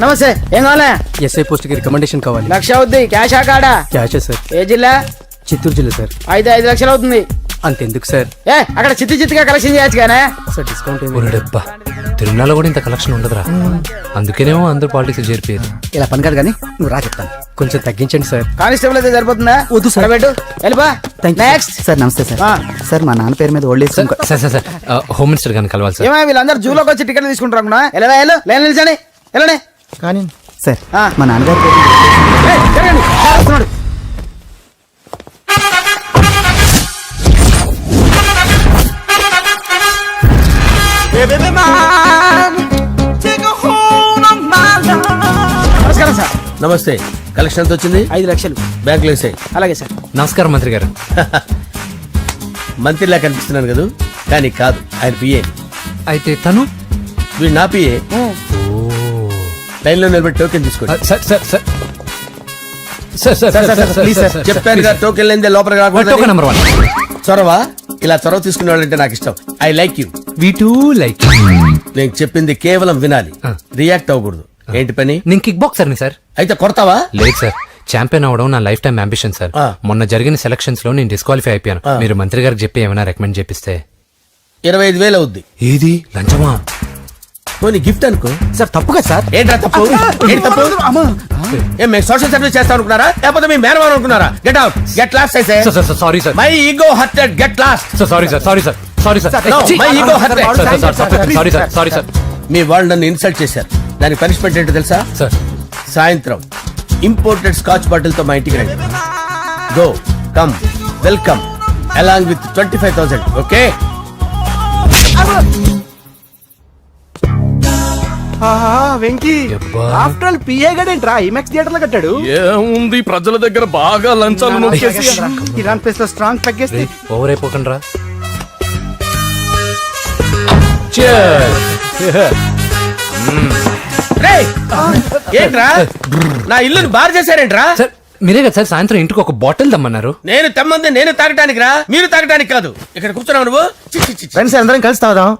నమస్తే. ఏం కావాలా? ఎస్ఐ పోస్ట్ కి రికమెండేషన్ కావాలి. 1,00,000 అవుద్ది. క్యాషా కాడా? క్యాషే సార్. ఏ జిల్లా? చిత్తూరు జిల్లా సార్. అయితే 5 లక్షలు అవుతుంది. అంతెందుకు సార్? అక్కడ చిత్తుగా కలెక్షన్ చేయొచ్చు కానీ సార్ డిస్కౌంట్ డబ్బా తిరుమలలో కూడా ఇంత కలెక్షన్ ఉండదురా. అందుకేనేమో అందరు పాలిటిక్స్ చేరిపోయారు. ఇలా పని కాదు కానీ నువ్వు రా చెప్తాను. కొంచెం తగ్గించండి సార్. కానిస్టేబుల్ అయితే సరిపోతుందా? వద్దు సార్. పెట్టు వెళ్ళిపా. Next sir. నమస్తే సార్. సార్ మా నాన్న పేరు మీద old age sir sir sir home minister గారిని కలవాలి సార్. ఏమో వీళ్ళందరూ జూలోకి వచ్చి టికెట్ తీసుకుంటారు అనుకున్నా. లైన్ నిలిచండి. వెళ్ళండి. కానీ సార్ మా నాన్నగారి పేరు వస్తున్నాడు. నమస్కారం సార్. నమస్తే. కలెక్షన్ ఎంత వచ్చింది? 5 లక్షలు. బ్యాంకులో వేసాయి. అలాగే సార్. నమస్కారం మంత్రి గారు. మంత్రిలా కనిపిస్తున్నాను కదా, కానీ కాదు, ఆయన పిఏ. అయితే తను వీడు నా పిఏ. లైన్ లో నిలబెట్టి టోకెన్ తీసుకోండి. సార్ సార్ సార్ చెప్పాను కదా, టోకెన్ లేదే లోపలికి రాకూడదు. టోకెన్ నెంబర్ 1 చొరవ. ఇలా చొరవ తీసుకునే వాళ్ళంటే నాకు ఇష్టం. I like you. We two like. నేను చెప్పింది కేవలం వినాలి, రియాక్ట్ అవ్వకూడదు. ఏంటి పని? నేను కిక్ బాక్సర్ ని సార్. అయితే కొడతావా? లేదు సార్, ఛాంపియన్ అవడం నా లైఫ్ టైం అంబిషన్ సార్. మొన్న జరిగిన సెలక్షన్స్ లో నేను డిస్క్వాలిఫై అయిపోయాను. మీరు మంత్రి గారికి చెప్పి ఏమైనా రికమెండ్ చేపిస్తే. 25,000 అవుద్ది. ఏది లంచమా? పోనీ గిఫ్ట్ అనుకో. సార్. తప్పుగా సార్. ఏంట్రా తప్పు? ఏంటి తప్పు? ఏం మేము సోషల్ సర్వీస్ చేస్తాం అనుకున్నారా, లేకపోతే మీ మేనమాన్ అనుకున్నారా? Get out, get lost. అయితే sorry sir. My ego hurted, get lost. Sorry sir. Sorry sir. Sorry sir. My ego hurted. Sorry sir. Sorry sir. మీ వాళ్ళు నన్ను ఇన్సల్ట్ చేశారు. దానికి పనిష్మెంట్ ఏంటో తెలుసా? సార్ సాయంత్రం ఇంపోర్టెడ్ స్కాచ్ బాటిల్ తో మా ఇంటికి రండి. Go come welcome along with 25,000. Okay? Venky after all PA గడేంట్రా ఇమెక్స్ థియేటర్ లో కట్టాడు. ఏముంది, ప్రజల దగ్గర బాగా లంచాలు నొక్కేసి ఇరాన్ ప్లేస్ లో స్ట్రాంగ్ తగ్గేస్తే ఓవర్ అయిపోకండి రా. ఏంట్రా నా ఇల్లుని బార్ చేశారేంట్రా? సార్ మీరే కదా సార్ సాయంత్రం ఇంటికి ఒక బాటిల్ దమ్మన్నారు. నేను తెమ్మంది నేను తాగటానికి రా, మీరు తాగటానికి కాదు. ఇక్కడ కూర్చున్నావు నువ్వు. ఫ్రెండ్స్ అందరం కలిసి తాగుదాం.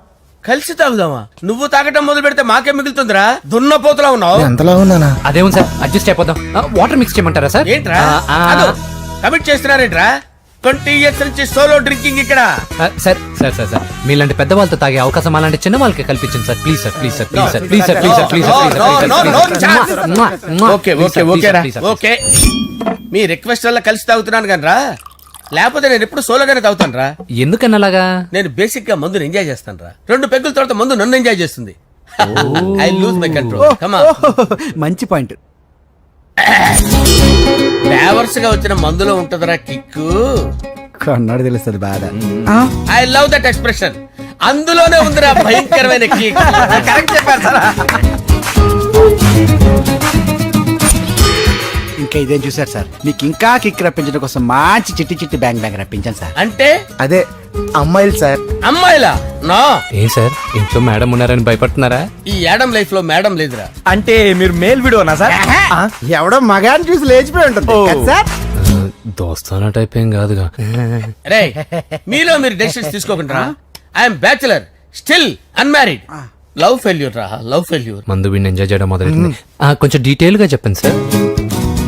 కలిసి తాగుదామా? నువ్వు తాగటం మొదలు పెడితే మాకే మిగులుతుందిరా. దున్నపోతులా ఉన్నావు. ఎంతలా ఉన్నానా? అదేమో సార్ అడ్జస్ట్ అయిపోదాం. వాటర్ మిక్స్ చేయమంటారా సార్? ఏంట్రా కమిట్ చేస్తున్నారేంట్రా? 20 years నుంచి సోలో డ్రింకింగ్ ఇక్కడ. సార్ సార్ సార్ సార్ మీలాంటి పెద్ద వాళ్ళతో తాగే అవకాశం అలాంటి చిన్న వాళ్ళకి కల్పించండి sir. Please sir. Please sir. Please sir. Please sir. Please sir. Please sir. Okay, me request వల్ల కలిసి తాగుతున్నాను కానీ రా, లేకపోతే నేను ఎప్పుడు సోలోగానే తాగుతాను రా. ఎందుకన్నా అలాగా? నేను బేసిక్ గా మందుని ఎంజాయ్ చేస్తాను రా. 2 పెగ్గుల తర్వాత మందు నన్ను ఎంజాయ్ చేస్తుంది. I lose my control. మంచి పాయింట్. ఫ్లేవర్స్ గా వచ్చిన మందులో ఉంటదరా కిక్కు. కన్నాడు తెలుస్తుంది బాధ. I love that expression. అందులోనే ఉందిరా భయంకరమైన కిక్. కరెక్ట్ చెప్పారు సార్. ఇంకా ఇదేం చూసారు సార్, మీకు ఇంకా కిక్ రప్పించడం కోసం మంచి చిట్టి చిట్టి బ్యాంగ్ బ్యాంగ్ రప్పించాను సార్. అంటే అదే అమ్మాయిలు సార్. అమ్మాయిలా? నా ఏం సార్ ఇంట్లో మేడం ఉన్నారని భయపడుతున్నారా? ఈ యాడమ్ లైఫ్ లో మేడం లేదురా. అంటే మీరు మేల్ వీడియోనా సార్? ఎవడో మగాన్ని చూసి లేచిపోయి ఉంటుంది సార్. దోస్తానా టైప్ ఏం కాదుగా. రే మీలో మీరు డెసిషన్స్ తీసుకోకుండా. I'm bachelor, still unmarried. Love failure రా, లవ్ ఫెయిల్యూర్. మందు వీడిని ఎంజాయ్ చేయడం మొదలైంది. కొంచెం డీటెయిల్ గా చెప్పండి సార్.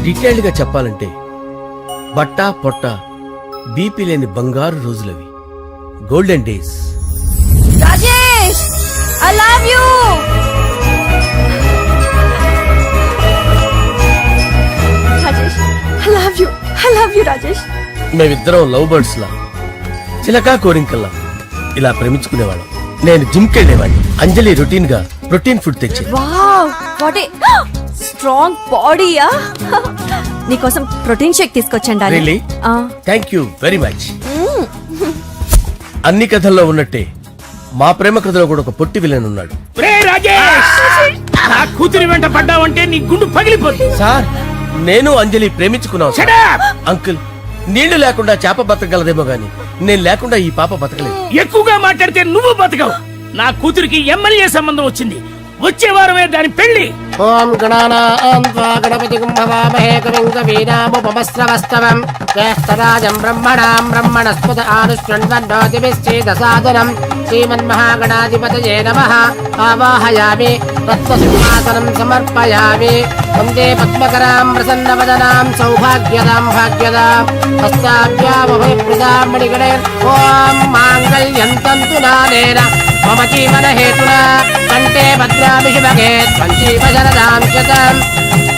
డీటెయిల్డ్ గా చెప్పాలంటే బట్టా పొట్ట బీపీ లేని బంగారు రోజులవి, golden days. Rajesh I love you. Rajesh I love you. I love you Rajesh. మేమిద్దరం లవ్ బర్డ్స్ లా, చిలకా కోరింకల్లా ఇలా ప్రేమించుకునేవాళ్ళం. నేను జిమ్ కెళ్ళేవాడిని. అంజలి రొటీన్ గా ప్రోటీన్ ఫుడ్ తెచ్చి. వావ్ వాట్ ఏ స్ట్రాంగ్ బాడీయా. నీకోసం ప్రోటీన్ షేక్ తీసుకొచ్చండి. Really? Thank you very much. అన్ని కథల్లో ఉన్నట్టే మా ప్రేమ కథలో కూడా ఒక పొట్టి విలన్ ఉన్నాడు. కూతురి వెంట పడ్డావంటే నీ గుండు పగిలిపోతుంది. సార్ నేను అంజలి ప్రేమించుకున్నాను. అంకుల్ నీళ్లు లేకుండా చేప బతకగలదేమో గాని నేను లేకుండా ఈ పాప బతకలేదు. ఎక్కువగా మాట్లాడితే నువ్వు బతకవు. నా కూతురికి ఎమ్మెల్యే సంబంధం వచ్చింది. వచ్చే వారమే దాని పెళ్లి. ఓం గణానాం త్వా గణపతిం భవామహే కవిం కవీనాముపమస్రవస్తవం జ్యేష్ఠరాజం బ్రహ్మణాం బ్రహ్మణస్పత ఆనుష్ణ్వన్నోతిభిశ్చేదసాదనం శ్రీమన్మహాగణాధిపతయే నమః ఆవాహయామి తత్వసింహాసనం సమర్పయామి వందే పద్మకరాం ప్రసన్నవదనాం సౌభాగ్యదాం భాగ్యదాం హస్తాభ్యామభయప్రదాం మణిగణైర్ ఓం మాంగళ్యం తంతునానేన మమ జీవన హేతునా కంటే భద్రామి శుభగే త్వంజీవ శరదాం శతం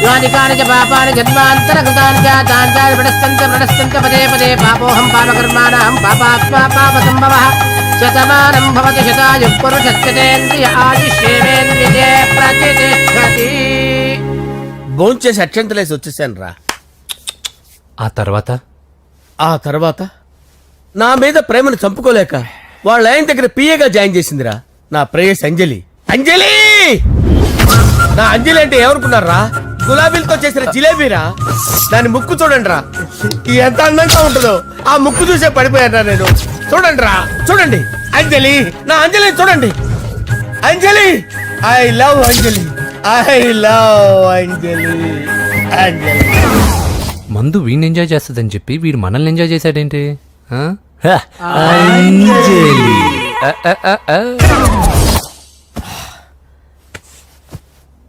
యాని కాని చ పాపాని జన్మాంతరకృతాని జాతాని ప్రణశ్యంత పదే పదే పాపోహం పాపకర్మాణం పాపాత్మా పాపసంభవః శతమానం భవతి శతాయుః పురుషస్యేంద్రియ ఆయుష్యేంద్రియే ప్రతిష్టతి. భోంచేసి అక్షంతలేసి వచ్చేసాను రా. ఆ తర్వాత నా మీద ప్రేమను చంపుకోలేక వాళ్ళ ఆయన దగ్గర పిఏగా జాయిన్ చేసిందిరా నా ప్రేయస్ అంజలి. అంజలి నా అంజలి అంటే ఏమనుకున్నారా? గులాబీలతో చేసిన జిలేబీరా. దాని ముక్కు చూడండి రా, ఎంత అందంగా ఉంటుందో. ఆ ముక్కు చూసే పడిపోయారా నేను. చూడండి రా, చూడండి అంజలి, నా అంజలి చూడండి. Anjali, I love Anjali, I love Anjali. Anjali మందు వీడిని ఎంజాయ్ చేస్తుందని చెప్పి వీడు మనల్ని ఎంజాయ్ చేశాడేంటి? ఆ?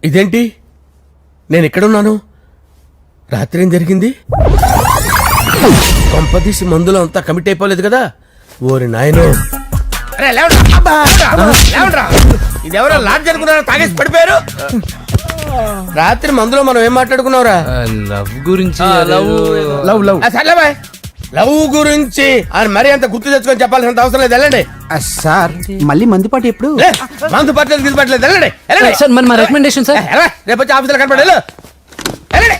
ఇదేంటి నేను ఎక్కడున్నాను? రాత్రి ఏం జరిగింది? కొంపదీసి మందులో అంతా కమిట్ అయిపోలేదు కదా? ఓరి నాయనో, ఇదెవరో లాడ్జ్ అనుకున్నారా? తాగేసి పడిపోయారు. రాత్రి మందులో మనం ఏం మాట్లాడుకున్నావురా? లవ్ గురించి సర్లే బాయ్, లవ్ గురించి అని మరీ అంత గుర్తు తెచ్చుకొని చెప్పాల్సినంత అవసరం లేదు. వెళ్ళండి. సార్ మళ్ళీ మందుపాటి ఎప్పుడు? లే, మందు పట్టలేదు తీసుపట్టలేదు. వెళ్ళండి, వెళ్ళండి. సార్ మరి మా రికమెండేషన్ సార్. రేపు వచ్చి ఆఫీసులో కనపడి వెళ్ళండి.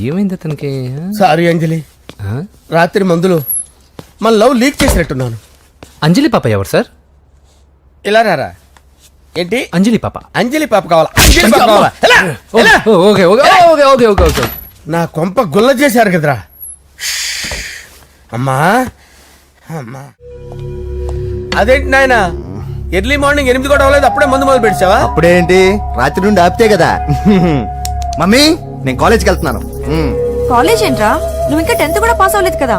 ఏమైంది అతనికి? సారీ అంజలి, ఆ? రాత్రి మందులో మన లవ్ లీక్ చేసినట్టున్నాను. అంజలి పాప ఎవరు సార్? ఇలా రారా. ఏంటి? అంజలి పాప. అంజలి పాప కావాలా? అంజలి పాప కావాలా? ఎలా? ఎలా? Okay okay okay okay okay okay. నా కొంప గుల్ల చేశారు కదరా. అమ్మా అమ్మా, అదేంటి నాయన ఎర్లీ మార్నింగ్ 8 కూడా అవ్వలేదు, అప్పుడే మందు మొదలు పెట్టావా? అప్పుడేంటి, రాత్రి నుండి ఆపితే కదా. మమ్మీ నేను కాలేజ్కి వెళ్తున్నాను. కాలేజ్ ఏంట్రా, నువ్వు ఇంకా 10th కూడా పాస్ అవ్వలేదు కదా.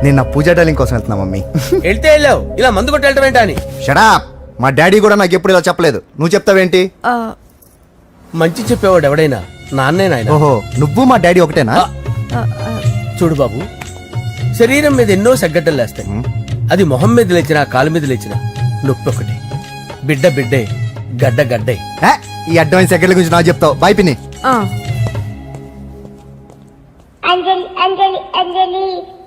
నేను నా పూజా డాలింగ్ కోసం వెళ్తున్నా మమ్మీ. వెళ్తే వెళ్ళావు, ఇలా మందు కొట్టి వెళ్ళటం ఏంటా అని. షడాప్, మా డాడీ కూడా నాకు ఎప్పుడు ఇలా చెప్పలేదు. నువ్వు చెప్తావేంటి? ఆ, మంచి చెప్పేవాడు ఎవడైనా నాన్నే నాయన. ఓహో, నువ్వు మా డాడీ ఒకటేనా? ఆ, ఆ, చూడు బాబు, శరీరం మీద ఎన్నో సగ్గడ్డలు లేస్తాయి. అది మొహం మీద లేచినా కాలు మీద లేచినా నొప్పి ఒకటి. బిడ్డ బిడ్డే, గడ్డ గడ్డే. ఏ, ఈ అడ్వాన్స్ సెకండ్ల గురించి నాకు చెప్తావు. బాయ్ పిన్ని. ఆ. అంజలి అంజలి అంజలి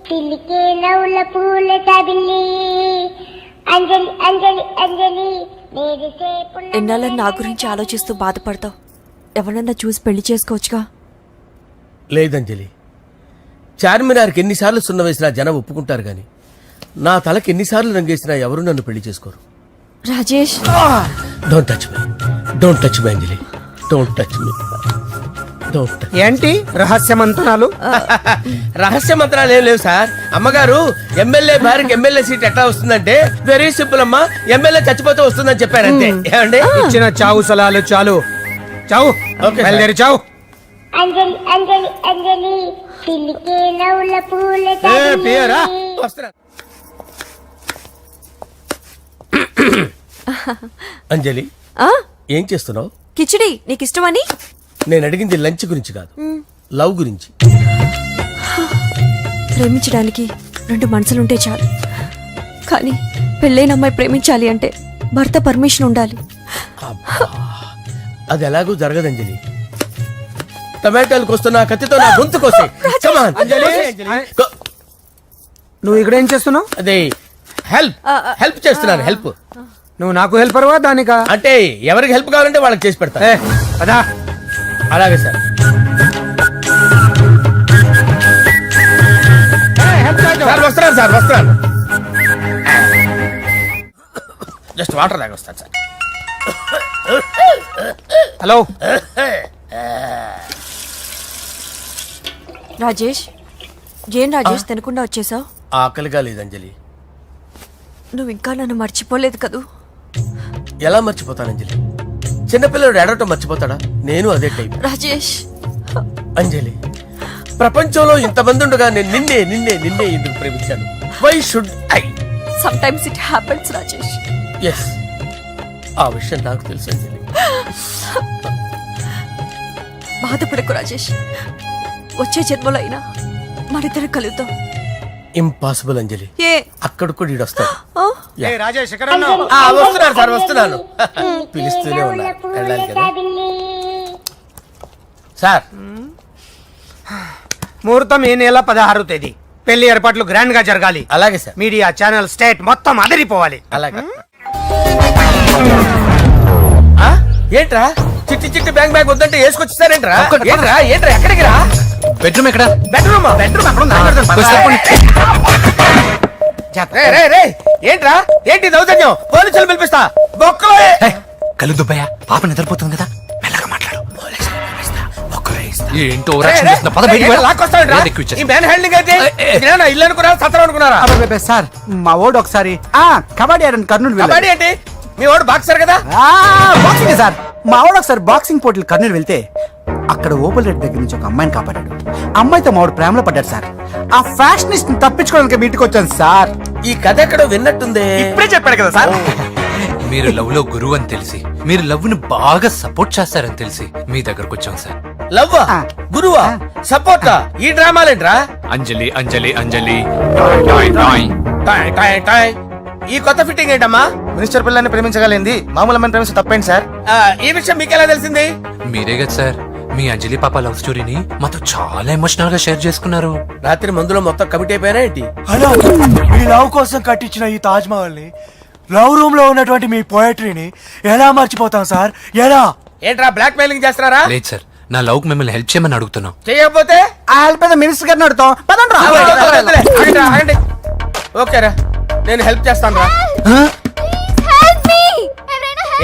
పిల్లికే నవ్వుల పూల చబిల్లి అంజలి అంజలి అంజలి ఎన్నాళ్ళ నా గురించి ఆలోచిస్తూ బాధపడతావు. ఎవరన్నా చూసి పెళ్లి చేసుకోవచ్చుగా. లేదంజలి, చార్మినార్కి ఎన్నిసార్లు సున్న వేసినా జనం ఒప్పుకుంటారు గాని నా తలకి ఎన్నిసార్లు రంగేసినా ఎవరు నన్ను పెళ్లి చేసుకోరు. Rajesh, don't touch me, don't touch me Anjali, don't touch me, don't touch. ఏంటి రహస్య మంత్రాలు? రహస్య మంత్రాలు ఏం లేవు సార్. అమ్మగారు ఎమ్మెల్యే భార్యకి ఎమ్మెల్యే సీట్ ఎట్లా వస్తుందంటే వెరీ సింపుల్ అమ్మా, ఎమ్మెల్యే చచ్చిపోతే వస్తుందని చెప్పారు అంతే. ఏమండి? ఇచ్చిన చావు సలాలు చాలు. చావు, ఓకే సార్. బయలుదేరి చావు. అంజలి అంజలి అంజలి పిల్లికే నవ్వుల పూల చబిల్లి వస్తున్నా. అంజలి, ఆ? ఏం చేస్తున్నావు? కిచిడి నీకు ఇష్టమని. నేను అడిగింది లంచ్ గురించి కాదు, లవ్ గురించి. ప్రేమించడానికి 2 మనసులుంటే చాలు, కానీ పెళ్ళైన అమ్మాయి ప్రేమించాలి అంటే భర్త పర్మిషన్ ఉండాలి. అది ఎలాగూ జరగదు అంజలి. టమాటాలు కోస్తున్నా కత్తితో నా గొంతు కోసే. Come on. Go. నువ్వు ఇక్కడ ఏం చేస్తున్నావు? అదే హెల్ప్ హెల్ప్ చేస్తున్నాను. హెల్ప్ నువ్వు నాకు హెల్పర్వా దానికా? అంటే ఎవరికి హెల్ప్ కావాలంటే వాళ్ళకి చేసి పెడతా. అదా అలాగే సార్. సార్ వస్తున్నాను, సార్ వస్తున్నాను. జస్ట్ వాటర్ దాకా వస్తాను సార్. హలో. రాజేష్, ఏం రాజేష్ తినకుండా వచ్చేసావు? ఆకలిగా లేదు అంజలి. నువ్వు ఇంకా నన్ను మర్చిపోలేదు కదూ. ఎలా మర్చిపోతాను అంజలి? చిన్నపిల్లడు ఏడవటం మర్చిపోతాడా? నేను అదే టైప్. రాజేష్, అంజలి, ప్రపంచంలో ఇంతమంది ఉండగా నేను నిన్నే నిన్నే నిన్నే ఎందుకు ప్రేమించాను? Why should I? Sometimes it happens Rajesh. Yes, ఆ విషయం నాకు తెలుసు అంజలి. బాధపడకు రాజేష్, వచ్చే జన్మలో అయినా మనిద్దరు కలుద్దాం. ఇంపాసిబుల్ అంజలి, ఏ అక్కడ కూడా ఈడు వస్తాడు. ఆ? రాజేష్ వస్తున్నాను సార్, వస్తున్నాను. పిలుస్తూనే ఉన్నా, వెళ్ళాలి కదా సార్. ముహూర్తం ఈ నెల 16వ తేదీ. పెళ్లి ఏర్పాట్లు గ్రాండ్ గా జరగాలి. అలాగే సార్, మీడియా ఛానల్ స్టేట్ మొత్తం అదిరిపోవాలి. అలాగే. ఆ? ఏంట్రా చిట్టి చిట్టి బ్యాంక్ బ్యాగ్ వద్దంటే వేసుకొచ్చేసారేంట్రా? ఏంట్రా ఏంట్రా ఎక్కడికి రా? బెడ్రూమ్ ఎక్కడ? బెడ్రూమ్ బెడ్రూమ్ అక్కడ ఉందా? రే, రే, రే, ఏంట్రా ఏంటి దౌర్జన్యం? పోలీసులు పిలిపిస్తా. బొక్కలో కళ్ళు దుబ్బయ్యా, పాప నిద్రపోతుంది కదా, మెల్లగా మాట్లాడు. ఏంటో రే, రే, లాక్కొస్తావేంట్రా? ఈ మ్యాన్ హ్యాండింగ్ అయితే ఇదేనా ఇల్లు అనుకున్నారా, సత్రం అనుకున్నారా? అబ్బబ్బబ్బే, సార్ మా ఓడు ఒకసారి కబడ్డీ ఆడని కర్నూలు వెళ్ళాడు. కబడ్డీ ఏంటి? మీ వాడు బాక్సర్ కదా? Boxing sir. మా వాడు ఒకసారి బాక్సింగ్ పోటీలు కర్నూలు వెళ్తే అక్కడ ఓపెల్ రెడ్డి దగ్గర నుంచి ఒక అమ్మాయిని కాపాడాడు. అమ్మాయితో మా వాడు ప్రేమలో పడ్డాడు సార్. ఆ ఫ్యాషనిస్ట్ తప్పించుకోవడానికి మీటికి వచ్చాను సార్. ఈ కథ ఎక్కడో విన్నట్టుంది. ఇప్పుడే చెప్పాడు కదా సార్. మీరు లవ్ లో గురువు అని తెలిసి, మీరు లవ్ ను బాగా సపోర్ట్ చేస్తారని తెలిసి మీ దగ్గరకు వచ్చాం సార్. లవ్వా, గురువా, సపోర్టా? ఈ డ్రామాలేంట్రా? Anjali Anjali Anjali toy toy toy. Toy toy toy. ఈ కొత్త ఫిట్టింగ్ ఏంటమ్మా? మినిస్టర్ పిల్లల్ని ప్రేమించగలిగింది మామూలు అమ్మని ప్రేమించి తప్పేంటి సార్? ఈ విషయం మీకెలా తెలిసింది? మీరే కదా సార్ మీ అంజలి పాప లవ్ స్టోరీని మాతో చాలా ఎమోషనల్ గా షేర్ చేసుకున్నారు. రాత్రి మందులో మొత్తం కమిటీ అయిపోయినా ఏంటి? హలో, మీ లవ్ కోసం కట్టించిన ఈ తాజ్ మహల్ ని, లవ్ రూమ్ లో ఉన్నటువంటి మీ పోయట్రీని ఎలా మర్చిపోతాం సార్? ఎలా? ఏంట్రా బ్లాక్ మెయిలింగ్ చేస్తున్నారా? లేదు సార్, నా లవ్ కు మిమ్మల్ని హెల్ప్ చేయమని అడుగుతున్నాం. చేయకపోతే ఆ హెల్ప్ అయితే మినిస్టర్ గారిని అడుగుతాం. పదండి రా. ఆగండి, ఆగండి. ఓకేరా, నేను హెల్ప్ చేస్తాను రా.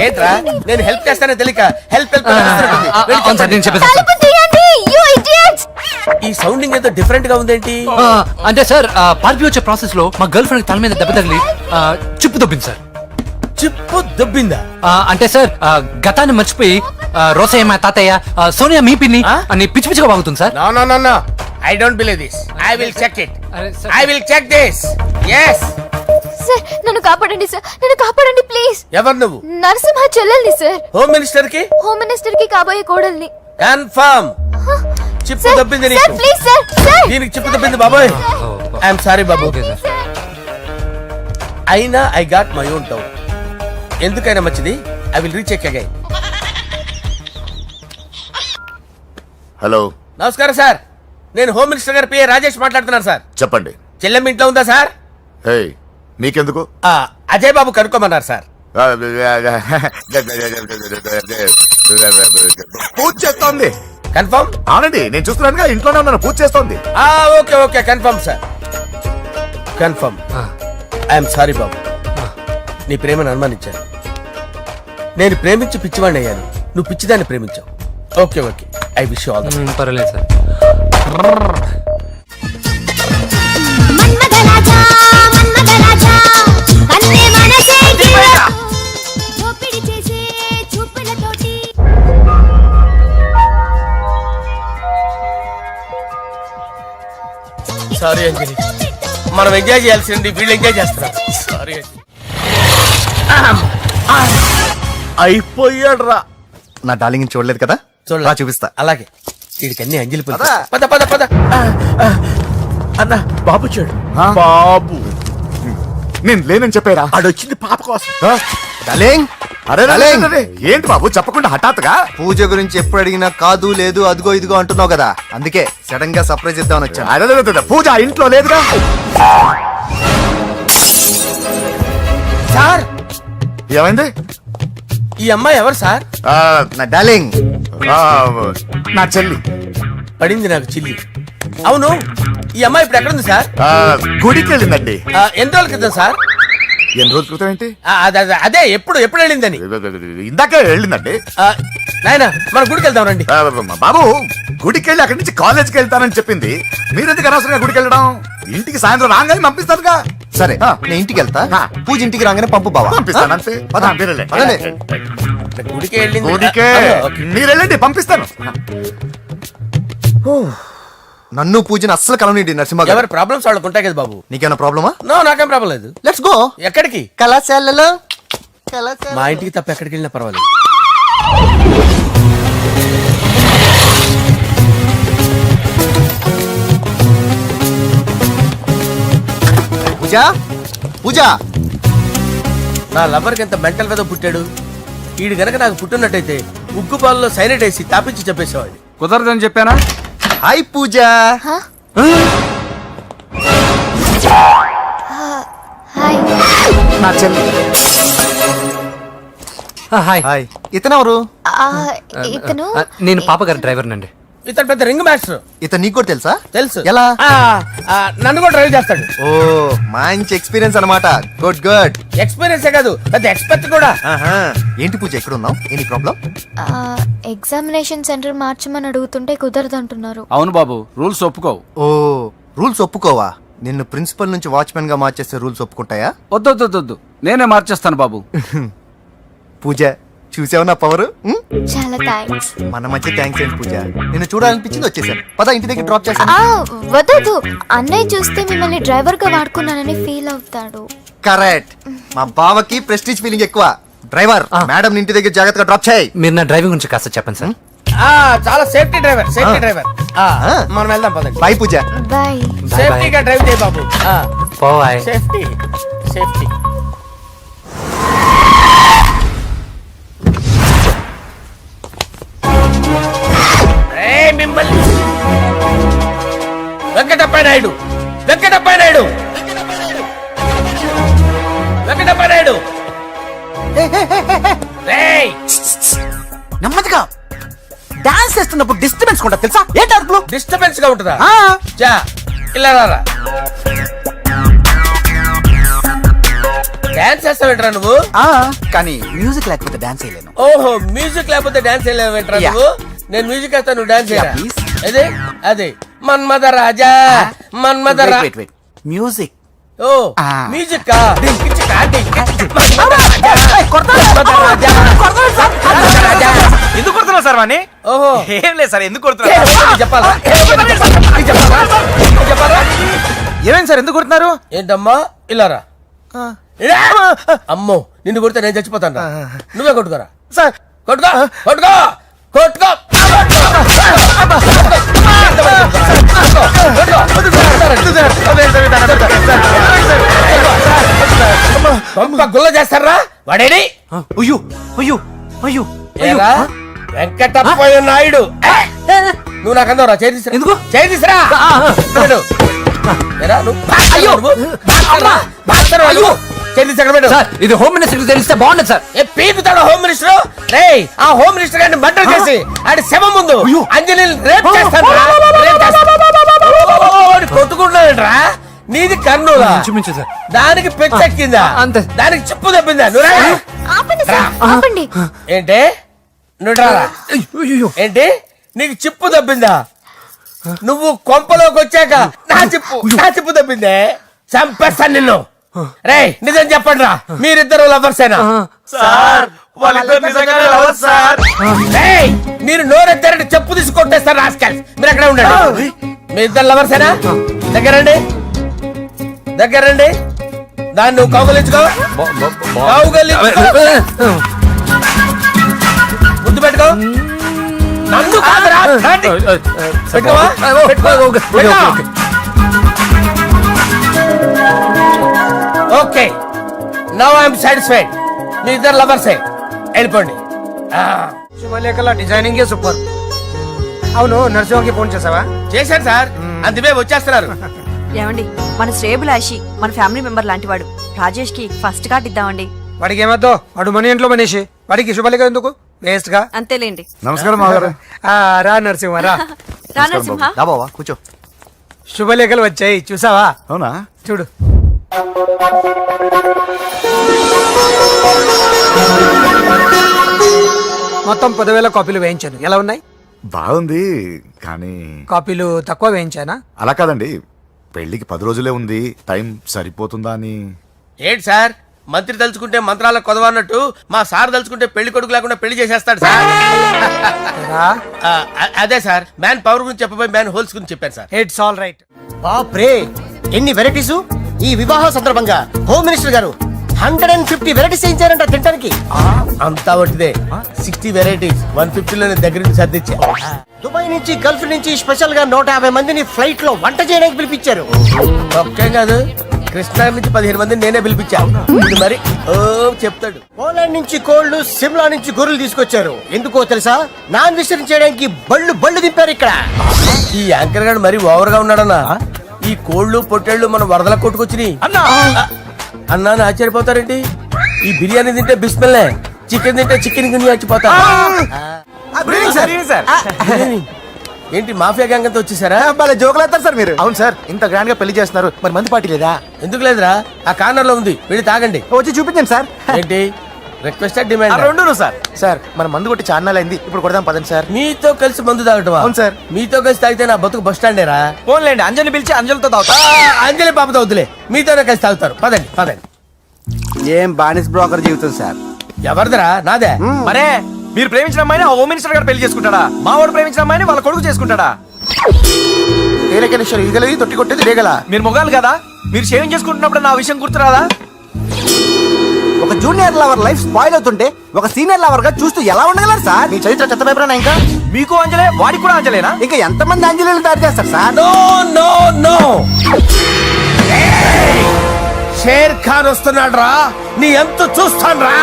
ఏంట్రా నేను హెల్ప్ చేస్తానే తెలియక హెల్ప్ హెల్ప్ అవును సార్, నేను చెప్పేసి ఈ సౌండింగ్ ఏదో డిఫరెంట్ గా ఉందేంటి? అంటే సార్ పార్టీ వచ్చే ప్రాసెస్ లో మా గర్ల్ ఫ్రెండ్ తల మీద దెబ్బ తగిలి చిప్పు దొబ్బింది సార్. చిప్పు దొబ్బిందా? అంటే సార్ గతాన్ని మర్చిపోయి రోసయ్య మా తాతయ్య, సోనియా మీ పిన్ని అని పిచ్చి పిచ్చిగా వాగుతుంది sir. No no no no, I don't believe this. I will check it. అరే sir. I will check this. yes. Sir నన్ను కాపాడండి సార్, నన్ను కాపాడండి ప్లీజ్. ఎవరు నువ్వు? నరసింహ చెల్లెల్ని సార్. హోమ్ మినిస్టర్ కి? హోమ్ మినిస్టర్ కి కాబోయే కోడల్ని. కన్ఫర్మ్. చిప్పు సార్, దొబ్బింది సార్, నీకు. Please sir, sir. దీనికి చిప్పు దొబ్బింది బాబోయ్. ఐఎమ్ సారీ బాబు. Okay sir. అయినా I got my own town. ఎందుకైనా మంచిది, I will recheck again. Hello, నమస్కారం సార్, నేను హోమ్ మినిస్టర్ గారి పిఏ రాజేష్ మాట్లాడుతున్నాను సార్. చెప్పండి. చెల్లెమ్మ ఇంట్లో ఉందా సార్? హే, మీకెందుకు? అజయ్ బాబు కనుక్కోమన్నారు సార్. పూజ చేస్తోంది. కన్ఫర్మ్? అవునండి, నేను చూస్తున్నానుగా, ఇంట్లోనే ఉన్నాను, పూజ చేస్తోంది. Okay okay, confirm sir, confirm. I'm sorry బాబు, నీ ప్రేమను అనుమానించాను. నేను ప్రేమించి పిచ్చివాడిని అయ్యాను, నువ్వు పిచ్చిదాన్ని ప్రేమించావు. Okay okay, I wish you all the best. పర్వాలేదు సార్. సారీ అంజలి, మనం ఎంజాయ్ చేయాల్సింది వీళ్ళు ఎంజాయ్ చేస్తున్నారు. సారీ అంజలి. అయిపోయాడు రా. నా డార్లింగ్ చూడలేదు కదా, చూడలే. చూపిస్తా. అలాగే, వీడికి అన్ని అంజలి పద పద పద పద. అన్న బాబు చూడు. బాబు, నేను లేనని చెప్పారా? ఆడొచ్చింది పాప కోసం. డార్లింగ్, అరే డార్లింగ్. ఏంటి బాబు చెప్పకుండా హఠాత్తుగా? పూజ గురించి ఎప్పుడు అడిగినా కాదు లేదు అదిగో ఇదిగో అంటున్నావు కదా, అందుకే సడన్ గా సర్ప్రైజ్ ఇద్దామని వచ్చాను. అదే పూజ ఆ ఇంట్లో లేదుగా. సార్, ఏమైంది? ఈ అమ్మాయి ఎవరు సార్? నా డార్లింగ్, నా చెల్లి. పడింది నాకు చిల్లి. అవును, ఈ అమ్మాయి ఇప్పుడు ఎక్కడుంది సార్? గుడికి వెళ్ళిందండి. ఎన్ని రోజుల క్రితం సార్? ఎన్ని రోజుల క్రితం ఏంటి? అదే ఎప్పుడు ఎప్పుడు వెళ్ళిందని. ఇందాకే వెళ్ళిందండి. నాయన మన గుడికి వెళ్దాం రండి. బాబు, గుడికి వెళ్ళి అక్కడి నుంచి కాలేజ్కి వెళ్తానని చెప్పింది. మీరెందుకు అనవసరంగా గుడికి వెళ్ళడం? ఇంటికి సాయంత్రం రాగానే పంపిస్తారుగా. సరే నేను ఇంటికి వెళ్తా పూజ ఇంటికి రాగానే పంపు బావా పంపిస్తాను అంతే పద. మీరు వెళ్ళండి. పదండి. గుడికి వెళ్ళింది గుడికే ఓకే. మీరు వెళ్ళండి పంపిస్తాను నన్ను పూజని అస్సలు కలవనీయండి నరసింహ గారు. ఎవరి ప్రాబ్లమ్స్ వాళ్ళకు ఉంటాయి కదా బాబు. నీకేమైనా ప్రాబ్లమా? నో నాకేం ప్రాబ్లం లేదు. Let's go. ఎక్కడికి? కళాశాలలో మా ఇంటికి తప్ప ఎక్కడికి వెళ్ళినా పర్వాలేదు. పూజ పూజ నా లవర్కి ఎంత మెంటల్ మీద పుట్టాడు. వీడు గనక నాకు పుట్టినట్టయితే ఉగ్గు పాలలో సైనట్ వేసి తాపించి చెప్పేసేవాడిని. కుదరదని చెప్పానా? హాయ్ పూజ. హాయ్. నా చెల్లి. హాయ్ హాయ్ ఇతనెవరు? ఇతను నేను పాప గారి డ్రైవర్ నండి. ఇతను పెద్ద రింగ్ మాస్టర్. ఇతను నీకు కూడా తెలుసా? తెలుసు. ఎలా? నన్ను కూడా డ్రైవ్ చేస్తాడు. ఓ మంచి ఎక్స్పీరియన్స్ అన్నమాట. Good good. ఎక్స్పీరియన్సే కాదు పెద్ద ఎక్స్పర్ట్ కూడా. ఏంటి పూజ ఎక్కడ ఉన్నావు? Any problem? ఎగ్జామినేషన్ సెంటర్ మార్చమని అడుగుతుంటే కుదరదంటున్నారు. అవును బాబు, రూల్స్ ఒప్పుకోవు. ఓ రూల్స్ ఒప్పుకోవా? నిన్ను ప్రిన్సిపల్ నుంచి వాచ్మెన్ గా మార్చేస్తే రూల్స్ ఒప్పుకుంటాయా? వద్దు నేనే మార్చేస్తాను బాబు. పూజ చూసావు నా పవర్? చాలా థ్యాంక్స్. మన మధ్య థ్యాంక్స్ ఏంటి పూజ, నిన్ను చూడాలనిపించింది వచ్చేసాను. పద ఇంటి దగ్గర డ్రాప్ చేశాను. వద్దు అన్నయ్య చూస్తే మిమ్మల్ని డ్రైవర్ గా వాడుకున్నానని ఫీల్ అవుతాడు. కరెక్ట్. మా బావకి ప్రెస్టీజ్ ఫీలింగ్ ఎక్కువ. డ్రైవర్ మేడం ఇంటి దగ్గర జాగ్రత్తగా డ్రాప్ చేయి. మీరు నా డ్రైవింగ్ గురించి కాస్త చెప్పండి సార్. చాలా సేఫ్టీ డ్రైవర్. మనం వెళ్దాం పదండి. బాయ్ పూజ. బాయ్. సేఫ్టీగా డ్రైవ్ చేయి బాబు. పోవాయ్. Safety safety. మిమ్మల్ని వెంకటప్ప నాయుడు నెమ్మదిగా డాన్స్ చేస్తున్నప్పుడు డిస్టర్బెన్స్ కూడా తెలుసా? ఏంటి అరుపులు? డిస్టర్బెన్స్ గా ఉంటుందా? ఆ, చా ఇలా రారా. డాన్స్ చేస్తావేంట్రా నువ్వు? ఆ, కానీ మ్యూజిక్ లేకపోతే డాన్స్ చేయలేను. ఓహో మ్యూజిక్ లేకపోతే డాన్స్ చేయలేవేంట్రా Yeah. నువ్వు? నేను మ్యూజిక్ వేస్తా, నువ్వు డాన్స్ చేయరా? Yeah, please. అదే మన్మద రాజా మన్మద రా. మ్యూజిక్. ఓ Ah. మ్యూజిక్ కా మన్మద రాజా. ఎందుకు కొడుతున్నావు సార్ వాణ్ణి? ఓహో ఏం లేదు సార్, ఎందుకు ఏ, కొడుతున్నారు? చెప్పాలా ఏమేం సార్ ఎందుకు కొడుతున్నారు? ఏంటమ్మా ఇలా రా. అమ్మో నిన్ను కొడితే నేను చచ్చిపోతాను రా. నువ్వే కొట్టుకోరా. సార్ కొట్టుకో కొట్టుకో కొట్టుకో. పంప గుల్ల చేస్తారా వాడేడి? అయ్యో అయ్యో అయ్యో ఏరా వెంకటప్పయ్య నాయుడు. నువ్వు నాకు అందవరా చేయి తీసురా. ఎందుకు? చేయి తీసురా. పెట్టు. ఏరా, నువ్వు బాక్సర్వా నువ్వు? బాక్సర్వా నువ్వు? చేయి తీసి ఎక్కడ పెట్టు. సార్ ఇది హోమ్ మినిస్టర్ తెలిస్తే బాగుండదు సార్. ఏ పీకుతాడు హోమ్ మినిస్టర్? రే ఆ హోమ్ మినిస్టర్ గారిని మర్డర్ చేసి ఆడి శవం ముందు అంజలి రేప్ చేస్తాను. కొట్టుకుంటున్నాడంట్రా. నీది కన్నులా? ఇంచుమించు సార్. దానికి పెచ్చెక్కిందా? అంతే. దానికి చెప్పు తప్పిందా? నువ్వు రా. ఆపండి సార్, ఆపండి. ఏంటి నువ్వు రారా. ఏంటి నీకు చిప్పు తప్పిందా? నువ్వు కొంపలోకి వచ్చాక నా చిప్పు తప్పిందే. చంపేస్తాను నిన్ను. రే నిజం చెప్పండి రా, మీరిద్దరు లవర్సేనా? సార్ వాళ్ళిద్దరు నిజంగానే లవర్స్ సార్. రేయ్, మీరు నోరెత్తారంటే చెప్పు తీసి కొట్టేస్తారు రాస్కల్స్. మీరు అక్కడే ఉండండి. మీ ఇద్దరు లవర్సేనా? దగ్గరండి దాన్ని నువ్వు కౌగలించుకో. ముద్దు పెట్టుకో. నన్ను కాదురా. పెట్టుకోవా? Okay now I'm satisfied. మీ ఇద్దరు లవర్సే, వెళ్ళిపోండి. శుభలేఖల డిజైనింగ్ సూపర్. అవును నరసింహకి ఫోన్ చేసావా? చేశాను సార్, అందుకే వచ్చేస్తున్నారు. ఏమండి మన శ్రేయబులాషి మన ఫ్యామిలీ మెంబర్ లాంటి వాడు రాజేష్ కి ఫస్ట్ కార్డ్ ఇద్దామండి. వాడికి ఏమద్దో, వాడు మన ఇంట్లో మనిషి, వాడికి శుభలేఖ ఎందుకు? వేస్ట్ గా. అంతేలేండి. నమస్కారం మామగారు. రా నరసింహ రా. రా నరసింహ. రా బావా కూర్చో. శుభలేఖలు వచ్చాయి చూసావా? అవునా? చూడు. మొత్తం 10,000 కాపీలు వేయించాను. ఎలా ఉన్నాయి? బాగుంది కానీ కాపీలు తక్కువ వేయించానా? అలా కాదండి, పెళ్లికి 10 రోజులే ఉంది, టైం సరిపోతుందా అని. ఏంటి సార్ మంత్రి తలుచుకుంటే మంత్రాలకు కొదవన్నట్టు మా సార్ తలుచుకుంటే పెళ్లి కొడుకు లేకుండా పెళ్లి చేసేస్తాడు సార్. అదే సార్ మ్యాన్ పవర్ గురించి చెప్పబోయి మ్యాన్ హోల్స్ గురించి చెప్పాను సార్. It's all right. బాప్రే ఎన్ని వెరైటీస్! ఈ వివాహ సందర్భంగా హోమ్ మినిస్టర్ గారు 150 వెరైటీస్ చేయించారంట తినడానికి. అంతా ఒకటిదే 60 వెరైటీస్ 150లోనే దగ్గర నుంచి సర్దిచ్చా. దుబాయ్ నుంచి గల్ఫ్ నుంచి స్పెషల్ గా 150 మందిని ఫ్లైట్ లో వంట చేయడానికి పిలిపించారు. ఒక్కేం కాదు కృష్ణా నుంచి 15 మందిని నేనే పిలిపించా. ఇది మరి ఓ చెప్తాడు. పోలాండ్ నుంచి కోళ్లు, సిమ్లా నుంచి గొర్రెలు తీసుకొచ్చారు. ఎందుకో తెలుసా? నాన్ వెజిటేరియన్ చేయడానికి బళ్ళు దింపారు ఇక్కడ. ఈ యాంకర్ గారు మరి ఓవర్ గా ఉన్నాడన్నా. ఈ కోళ్లు పొట్టేళ్లు మన వరదల కొట్టుకొచ్చినాయి అన్నా ఆశ్చర్యపోతారేంటి? ఈ బిర్యానీ తింటే బిస్మిల్లే, చికెన్ తింటే చికెన్ గిన్నె చచ్చిపోతా. ఏంటి మాఫియా గ్యాంగ్ అంతా వచ్చేసారా? జోకులు వేస్తారు సార్ మీరు. అవును సార్, ఇంత గ్రాండ్ గా పెళ్లి చేస్తున్నారు, మరి మంది పార్టీ లేదా? ఎందుకు లేదురా? ఆ కార్నర్ లో ఉంది, వెళ్ళి తాగండి. వచ్చి చూపించండి సార్. ఏంటి రిక్వెస్ట్ డిమాండ్? రెండు సార్. సార్ మన మందు కొట్టి చాన్నాలు అయింది, ఇప్పుడు కొడదాం పదండి సార్. మీతో కలిసి మందు తాగటమా? అవును సార్. మీతో కలిసి తాగితే నా బతుకు బస్ స్టాండేరా? ఫోన్లేండి, అంజలి పిలిచి అంజలితో తాగుతా. అంజలి పాపతో వద్దులే, మీతోనే కలిసి తాగుతారు. పదండి పదండి. ఏం బానిస్ బ్రోకర్ జీవితం సార్. ఎవరిదిరా? నాదే. మరే మీరు ప్రేమించిన అమ్మాయిని ఆ హోమ్ మినిస్టర్ గారు పెళ్లి చేసుకుంటాడా? మావాడు ప్రేమించిన అమ్మాయిని వాళ్ళ కొడుకు చేసుకుంటాడా? ఈగలవి తొట్టి కొట్టేది రేగల. మీరు మొగాలు కదా, మీరు షేవింగ్ చేసుకుంటున్నప్పుడు నా విషయం గుర్తురాదా? ఒక జూనియర్ లవర్ లైఫ్ స్పాయిల్ అవుతుంటే ఒక సీనియర్ లవర్ గా చూస్తూ ఎలా ఉండగలరు సార్? మీ చరిత్ర చెత్త పేపర్ ఇంకా మీకు అంజలే, వాడికి కూడా అంజలేనా? ఇంకా ఎంతమంది అంజలీలు తయారు చేస్తారు sir? No no no, Sher Khan వస్తున్నాడు రా, నీ ఎంత చూస్తాను రా.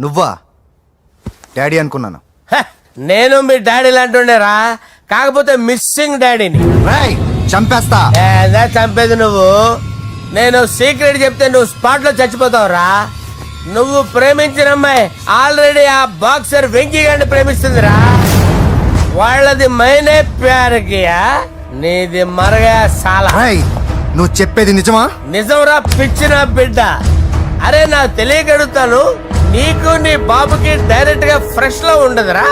నువ్వా? డాడీ అనుకున్నాను. నేను మీ డాడీ లాంటి రా, కాకపోతే మిస్సింగ్ డాడీని. చంపేస్తా. చంపేది నువ్వు. నేను సీక్రెట్ చెప్తే నువ్వు స్పాట్ లో చచ్చిపోతావు రా. నువ్వు ప్రేమించిన అమ్మాయి ఆల్రెడీ ఆ బాక్సర్ వెంకీ గారిని ప్రేమిస్తుందిరా. వాళ్ళది మైనే ప్యార్ కియా, నీది మరగా సాలా. నువ్వు చెప్పేది నిజమా? నిజంరా పిచ్చిన బిడ్డ. అరే నా తెలియగడుగుతాను, నీకు నీ బాబుకి డైరెక్ట్ గా ఫ్రెష్ లో ఉండదురా.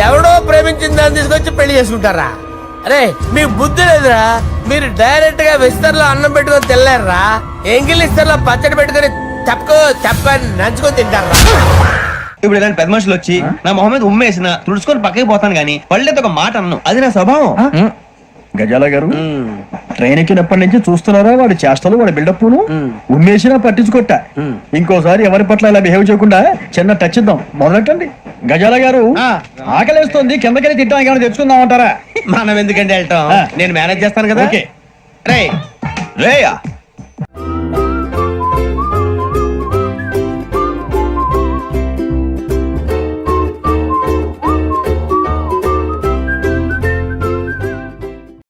ఎవడో ప్రేమించిన దాన్ని తీసుకొచ్చి పెళ్లి చేసుకుంటారా? అరే మీకు బుద్ధి లేదురా. మీరు డైరెక్ట్ గా విస్తర్లో అన్నం పెట్టుకొని తెల్లారా, ఎంగిల్ ఇస్తర్లో పచ్చడి పెట్టుకొని తప్పని నంచుకొని తింటారా? ఇప్పుడు ఇలాంటి పెద్ద మనుషులు వచ్చి నా మొహం మీద ఉమ్మేసిన తుడుచుకొని పక్కకి పోతాను గానీ పళ్ళేతో ఒక మాట అన్ను, అది నా స్వభావం. గజాల గారు ట్రైన్ ఎక్కినప్పటి నుంచి చూస్తున్నారా వాడి చేష్టలు, వాడి బిల్డప్ ఉమ్మేసినా పట్టించుకోట. ఇంకోసారి ఎవరి పట్ల ఇలా బిహేవ్ చేయకుండా చిన్న టచ్ ఇద్దాం, మొదలెట్టండి. గజాల గారు ఆకలేస్తోంది, కిందకెళ్ళి తిట్టానికి ఏమైనా తెచ్చుకుందాం అంటారా? మనం ఎందుకంటే వెళ్తాం, నేను మేనేజ్ చేస్తాను కదా. రేయా